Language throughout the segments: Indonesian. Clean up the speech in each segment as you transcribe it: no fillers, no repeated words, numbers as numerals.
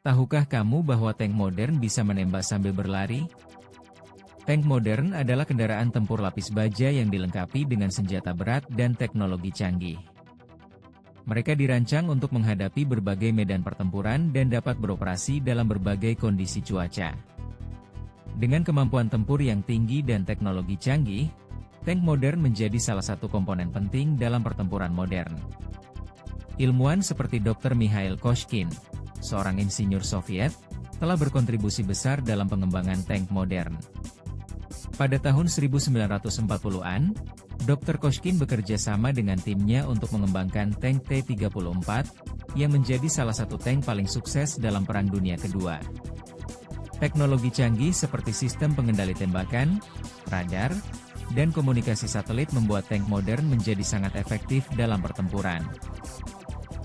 Tahukah kamu bahwa tank modern bisa menembak sambil berlari? Tank modern adalah kendaraan tempur lapis baja yang dilengkapi dengan senjata berat dan teknologi canggih. Mereka dirancang untuk menghadapi berbagai medan pertempuran dan dapat beroperasi dalam berbagai kondisi cuaca. Dengan kemampuan tempur yang tinggi dan teknologi canggih, tank modern menjadi salah satu komponen penting dalam pertempuran modern. Ilmuwan seperti Dr. Mikhail Koshkin, seorang insinyur Soviet, telah berkontribusi besar dalam pengembangan tank modern. Pada tahun 1940-an, Dr. Koshkin bekerja sama dengan timnya untuk mengembangkan tank T-34, yang menjadi salah satu tank paling sukses dalam Perang Dunia Kedua. Teknologi canggih seperti sistem pengendali tembakan, radar, dan komunikasi satelit membuat tank modern menjadi sangat efektif dalam pertempuran.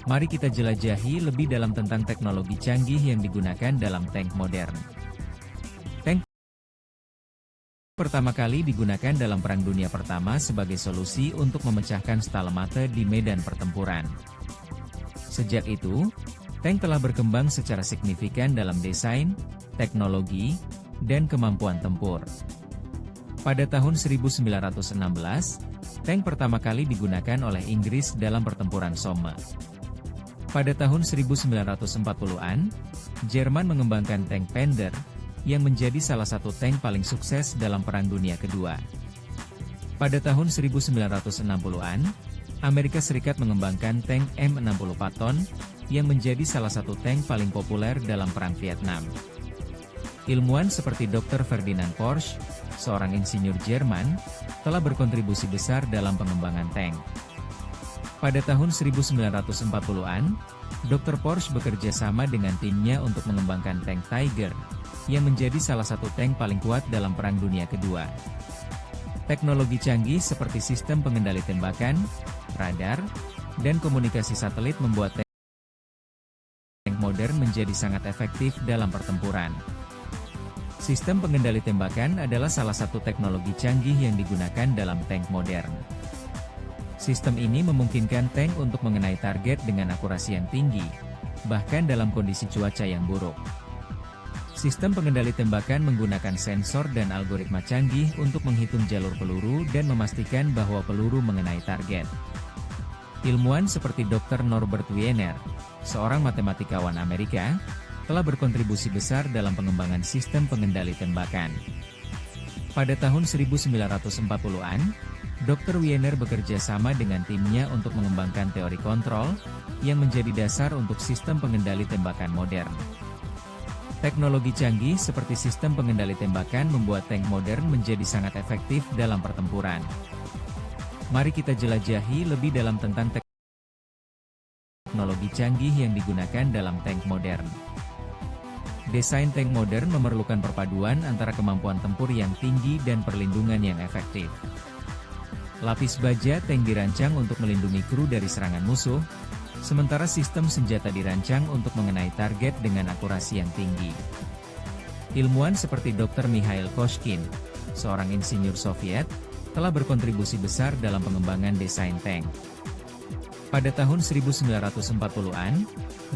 Mari kita jelajahi lebih dalam tentang teknologi canggih yang digunakan dalam tank modern. Tank pertama kali digunakan dalam Perang Dunia Pertama sebagai solusi untuk memecahkan stalemate di medan pertempuran. Sejak itu, tank telah berkembang secara signifikan dalam desain, teknologi, dan kemampuan tempur. Pada tahun 1916, tank pertama kali digunakan oleh Inggris dalam pertempuran Somme. Pada tahun 1940-an, Jerman mengembangkan tank Panther, yang menjadi salah satu tank paling sukses dalam Perang Dunia Kedua. Pada tahun 1960-an, Amerika Serikat mengembangkan tank M60 Patton, yang menjadi salah satu tank paling populer dalam Perang Vietnam. Ilmuwan seperti Dr. Ferdinand Porsche, seorang insinyur Jerman, telah berkontribusi besar dalam pengembangan tank. Pada tahun 1940-an, Dr. Porsche bekerja sama dengan timnya untuk mengembangkan tank Tiger, yang menjadi salah satu tank paling kuat dalam Perang Dunia Kedua. Teknologi canggih seperti sistem pengendali tembakan, radar, dan komunikasi satelit membuat tank modern menjadi sangat efektif dalam pertempuran. Sistem pengendali tembakan adalah salah satu teknologi canggih yang digunakan dalam tank modern. Sistem ini memungkinkan tank untuk mengenai target dengan akurasi yang tinggi, bahkan dalam kondisi cuaca yang buruk. Sistem pengendali tembakan menggunakan sensor dan algoritma canggih untuk menghitung jalur peluru dan memastikan bahwa peluru mengenai target. Ilmuwan seperti Dr. Norbert Wiener, seorang matematikawan Amerika, telah berkontribusi besar dalam pengembangan sistem pengendali tembakan. Pada tahun 1940-an, Dr. Wiener bekerja sama dengan timnya untuk mengembangkan teori kontrol, yang menjadi dasar untuk sistem pengendali tembakan modern. Teknologi canggih seperti sistem pengendali tembakan membuat tank modern menjadi sangat efektif dalam pertempuran. Mari kita jelajahi lebih dalam tentang teknologi canggih yang digunakan dalam tank modern. Desain tank modern memerlukan perpaduan antara kemampuan tempur yang tinggi dan perlindungan yang efektif. Lapis baja tank dirancang untuk melindungi kru dari serangan musuh, sementara sistem senjata dirancang untuk mengenai target dengan akurasi yang tinggi. Ilmuwan seperti Dr. Mikhail Koshkin, seorang insinyur Soviet, telah berkontribusi besar dalam pengembangan desain tank. Pada tahun 1940-an,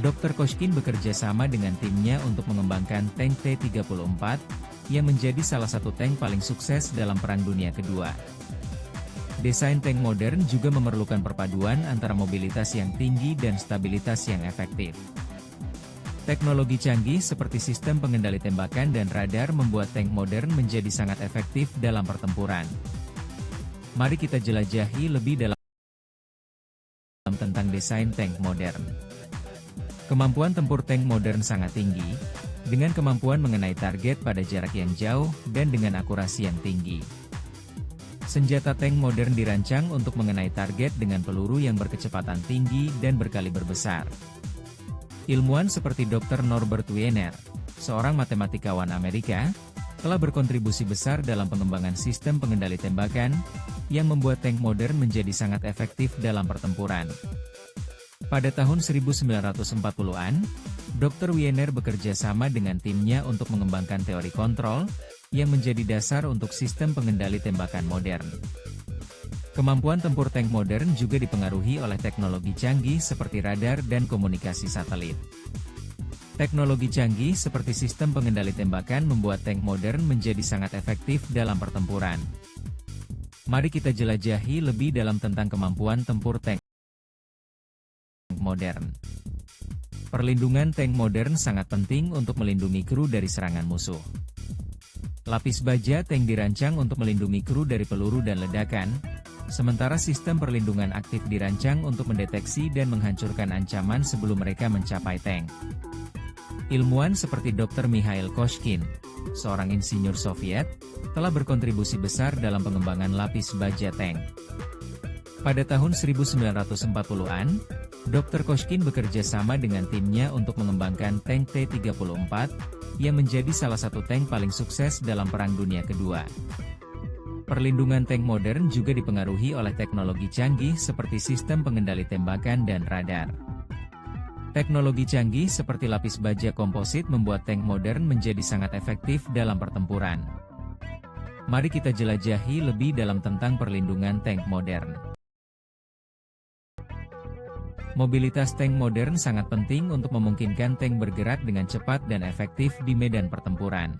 Dr. Koshkin bekerja sama dengan timnya untuk mengembangkan tank T-34, yang menjadi salah satu tank paling sukses dalam Perang Dunia Kedua. Desain tank modern juga memerlukan perpaduan antara mobilitas yang tinggi dan stabilitas yang efektif. Teknologi canggih seperti sistem pengendali tembakan dan radar membuat tank modern menjadi sangat efektif dalam pertempuran. Mari kita jelajahi lebih dalam tentang desain tank modern. Kemampuan tempur tank modern sangat tinggi, dengan kemampuan mengenai target pada jarak yang jauh dan dengan akurasi yang tinggi. Senjata tank modern dirancang untuk mengenai target dengan peluru yang berkecepatan tinggi dan berkaliber besar. Ilmuwan seperti Dr. Norbert Wiener, seorang matematikawan Amerika, telah berkontribusi besar dalam pengembangan sistem pengendali tembakan, yang membuat tank modern menjadi sangat efektif dalam pertempuran. Pada tahun 1940-an, Dr. Wiener bekerja sama dengan timnya untuk mengembangkan teori kontrol, yang menjadi dasar untuk sistem pengendali tembakan modern. Kemampuan tempur tank modern juga dipengaruhi oleh teknologi canggih seperti radar dan komunikasi satelit. Teknologi canggih seperti sistem pengendali tembakan membuat tank modern menjadi sangat efektif dalam pertempuran. Mari kita jelajahi lebih dalam tentang kemampuan tempur tank modern. Perlindungan tank modern sangat penting untuk melindungi kru dari serangan musuh. Lapis baja tank dirancang untuk melindungi kru dari peluru dan ledakan, sementara sistem perlindungan aktif dirancang untuk mendeteksi dan menghancurkan ancaman sebelum mereka mencapai tank. Ilmuwan seperti Dr. Mikhail Koshkin, seorang insinyur Soviet, telah berkontribusi besar dalam pengembangan lapis baja tank. Pada tahun 1940-an, Dr. Koshkin bekerja sama dengan timnya untuk mengembangkan tank T-34, yang menjadi salah satu tank paling sukses dalam Perang Dunia Kedua. Perlindungan tank modern juga dipengaruhi oleh teknologi canggih seperti sistem pengendali tembakan dan radar. Teknologi canggih seperti lapis baja komposit membuat tank modern menjadi sangat efektif dalam pertempuran. Mari kita jelajahi lebih dalam tentang perlindungan tank modern. Mobilitas tank modern sangat penting untuk memungkinkan tank bergerak dengan cepat dan efektif di medan pertempuran.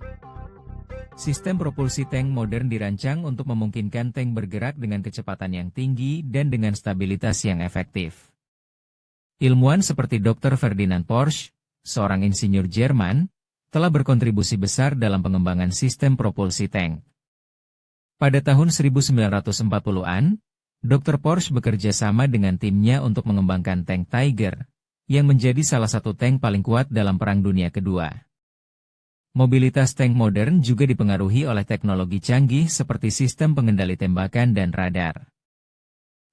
Sistem propulsi tank modern dirancang untuk memungkinkan tank bergerak dengan kecepatan yang tinggi dan dengan stabilitas yang efektif. Ilmuwan seperti Dr. Ferdinand Porsche, seorang insinyur Jerman, telah berkontribusi besar dalam pengembangan sistem propulsi tank. Pada tahun 1940-an, Dr. Porsche bekerja sama dengan timnya untuk mengembangkan tank Tiger, yang menjadi salah satu tank paling kuat dalam Perang Dunia Kedua. Mobilitas tank modern juga dipengaruhi oleh teknologi canggih seperti sistem pengendali tembakan dan radar.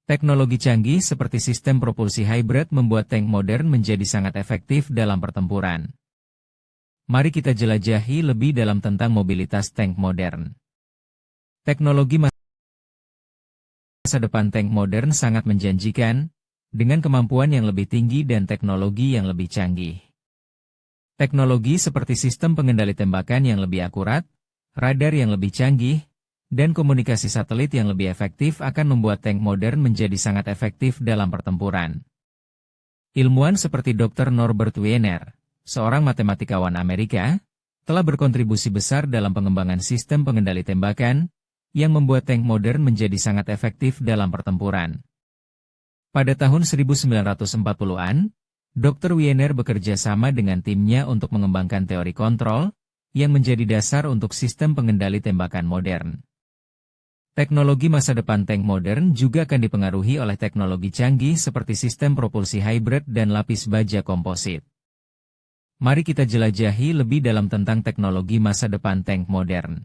Teknologi canggih seperti sistem propulsi hybrid membuat tank modern menjadi sangat efektif dalam pertempuran. Mari kita jelajahi lebih dalam tentang mobilitas tank modern. Teknologi masa depan tank modern sangat menjanjikan, dengan kemampuan yang lebih tinggi dan teknologi yang lebih canggih. Teknologi seperti sistem pengendali tembakan yang lebih akurat, radar yang lebih canggih, dan komunikasi satelit yang lebih efektif akan membuat tank modern menjadi sangat efektif dalam pertempuran. Ilmuwan seperti Dr. Norbert Wiener, seorang matematikawan Amerika, telah berkontribusi besar dalam pengembangan sistem pengendali tembakan, yang membuat tank modern menjadi sangat efektif dalam pertempuran. Pada tahun 1940-an, Dr. Wiener bekerja sama dengan timnya untuk mengembangkan teori kontrol, yang menjadi dasar untuk sistem pengendali tembakan modern. Teknologi masa depan tank modern juga akan dipengaruhi oleh teknologi canggih seperti sistem propulsi hybrid dan lapis baja komposit. Mari kita jelajahi lebih dalam tentang teknologi masa depan tank modern.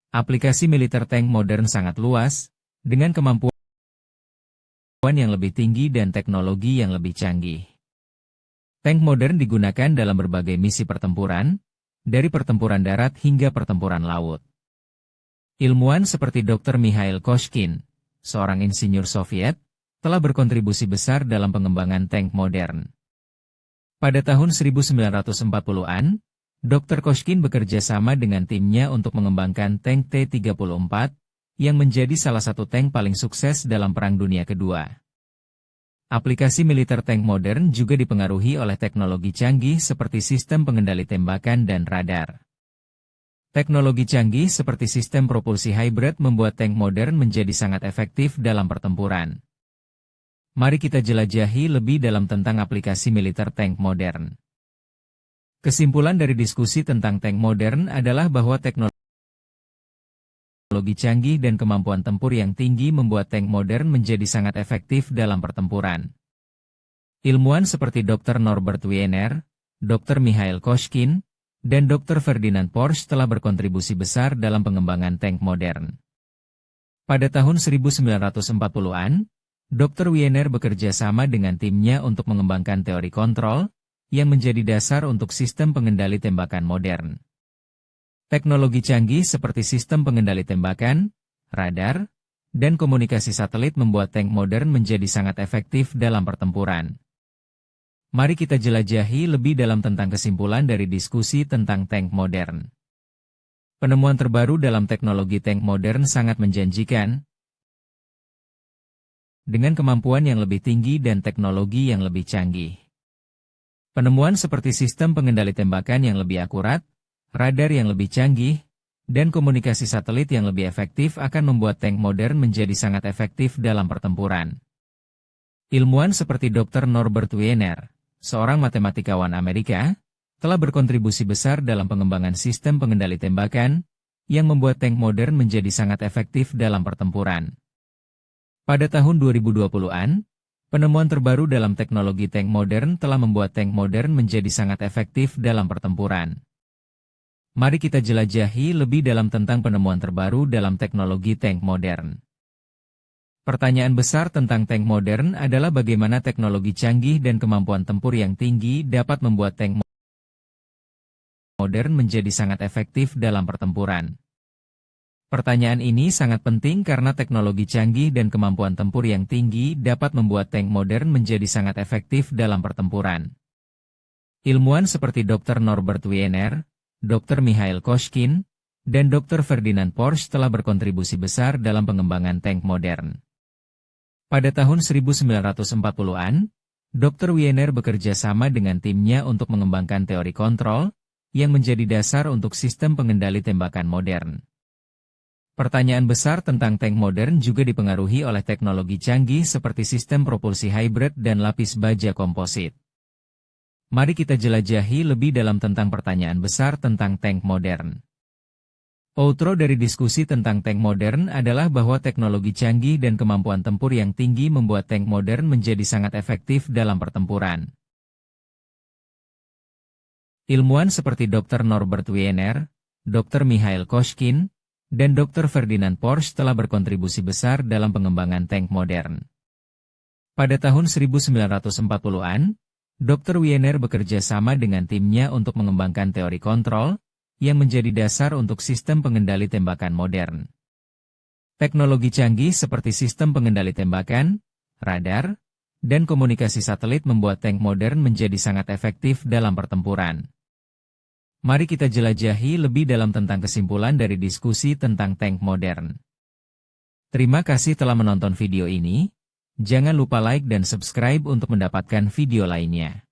Aplikasi militer tank modern sangat luas, dengan kemampuan yang lebih tinggi dan teknologi yang lebih canggih. Tank modern digunakan dalam berbagai misi pertempuran, dari pertempuran darat hingga pertempuran laut. Ilmuwan seperti Dr. Mikhail Koshkin, seorang insinyur Soviet, telah berkontribusi besar dalam pengembangan tank modern. Pada tahun 1940-an, Dr. Koshkin bekerja sama dengan timnya untuk mengembangkan tank T-34, yang menjadi salah satu tank paling sukses dalam Perang Dunia Kedua. Aplikasi militer tank modern juga dipengaruhi oleh teknologi canggih seperti sistem pengendali tembakan dan radar. Teknologi canggih seperti sistem propulsi hybrid membuat tank modern menjadi sangat efektif dalam pertempuran. Mari kita jelajahi lebih dalam tentang aplikasi militer tank modern. Kesimpulan dari diskusi tentang tank modern adalah bahwa teknologi canggih dan kemampuan tempur yang tinggi membuat tank modern menjadi sangat efektif dalam pertempuran. Ilmuwan seperti Dr. Norbert Wiener, Dr. Mikhail Koshkin, dan Dr. Ferdinand Porsche telah berkontribusi besar dalam pengembangan tank modern. Pada tahun 1940-an, Dr. Wiener bekerja sama dengan timnya untuk mengembangkan teori kontrol, yang menjadi dasar untuk sistem pengendali tembakan modern. Teknologi canggih seperti sistem pengendali tembakan, radar, dan komunikasi satelit membuat tank modern menjadi sangat efektif dalam pertempuran. Mari kita jelajahi lebih dalam tentang kesimpulan dari diskusi tentang tank modern. Penemuan terbaru dalam teknologi tank modern sangat menjanjikan, dengan kemampuan yang lebih tinggi dan teknologi yang lebih canggih. Penemuan seperti sistem pengendali tembakan yang lebih akurat, radar yang lebih canggih, dan komunikasi satelit yang lebih efektif akan membuat tank modern menjadi sangat efektif dalam pertempuran. Ilmuwan seperti Dr. Norbert Wiener, seorang matematikawan Amerika, telah berkontribusi besar dalam pengembangan sistem pengendali tembakan, yang membuat tank modern menjadi sangat efektif dalam pertempuran. Pada tahun 2020-an, penemuan terbaru dalam teknologi tank modern telah membuat tank modern menjadi sangat efektif dalam pertempuran. Mari kita jelajahi lebih dalam tentang penemuan terbaru dalam teknologi tank modern. Pertanyaan besar tentang tank modern adalah bagaimana teknologi canggih dan kemampuan tempur yang tinggi dapat membuat tank modern menjadi sangat efektif dalam pertempuran. Pertanyaan ini sangat penting karena teknologi canggih dan kemampuan tempur yang tinggi dapat membuat tank modern menjadi sangat efektif dalam pertempuran. Ilmuwan seperti Dr. Norbert Wiener, Dr. Mikhail Koshkin, dan Dr. Ferdinand Porsche telah berkontribusi besar dalam pengembangan tank modern. Pada tahun 1940-an, Dr. Wiener bekerja sama dengan timnya untuk mengembangkan teori kontrol, yang menjadi dasar untuk sistem pengendali tembakan modern. Pertanyaan besar tentang tank modern juga dipengaruhi oleh teknologi canggih seperti sistem propulsi hybrid dan lapis baja komposit. Mari kita jelajahi lebih dalam tentang pertanyaan besar tentang tank modern. Outro dari diskusi tentang tank modern adalah bahwa teknologi canggih dan kemampuan tempur yang tinggi membuat tank modern menjadi sangat efektif dalam pertempuran. Ilmuwan seperti Dr. Norbert Wiener, Dr. Mikhail Koshkin, dan Dr. Ferdinand Porsche telah berkontribusi besar dalam pengembangan tank modern. Pada tahun 1940-an, Dr. Wiener bekerja sama dengan timnya untuk mengembangkan teori kontrol, yang menjadi dasar untuk sistem pengendali tembakan modern. Teknologi canggih seperti sistem pengendali tembakan, radar, dan komunikasi satelit membuat tank modern menjadi sangat efektif dalam pertempuran. Mari kita jelajahi lebih dalam tentang kesimpulan dari diskusi tentang tank modern. Terima kasih telah menonton video ini. Jangan lupa like dan subscribe untuk mendapatkan video lainnya.